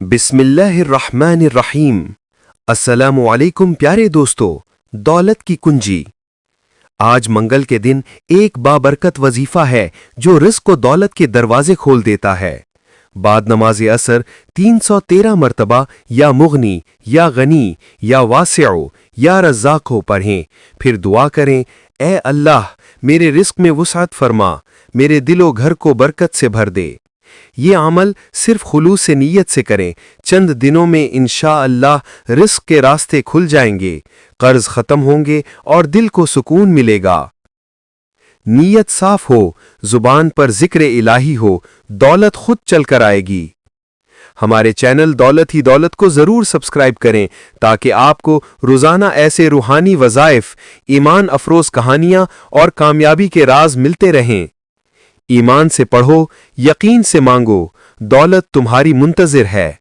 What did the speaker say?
بسم اللہ الرحمن الرحیم۔ السلام علیکم پیارے دوستو، دولت کی کنجی۔ آج منگل کے دن ایک بابرکت وظیفہ ہے جو رزق و دولت کے دروازے کھول دیتا ہے۔ بعد نماز عصر 313 مرتبہ یا مغنی یا غنی یا واسع یا رزاق ہو پڑھیں، پھر دعا کریں، اے اللہ میرے رزق میں وسعت فرما، میرے دل و گھر کو برکت سے بھر دے۔ یہ عمل صرف خلوص نیت سے کریں، چند دنوں میں انشاءاللہ رزق کے راستے کھل جائیں گے، قرض ختم ہوں گے اور دل کو سکون ملے گا۔ نیت صاف ہو، زبان پر ذکر الہی ہو، دولت خود چل کر آئے گی۔ ہمارے چینل دولت ہی دولت کو ضرور سبسکرائب کریں تاکہ آپ کو روزانہ ایسے روحانی وظائف، ایمان افروز کہانیاں اور کامیابی کے راز ملتے رہیں۔ ایمان سے پڑھو، یقین سے مانگو، دولت تمہاری منتظر ہے۔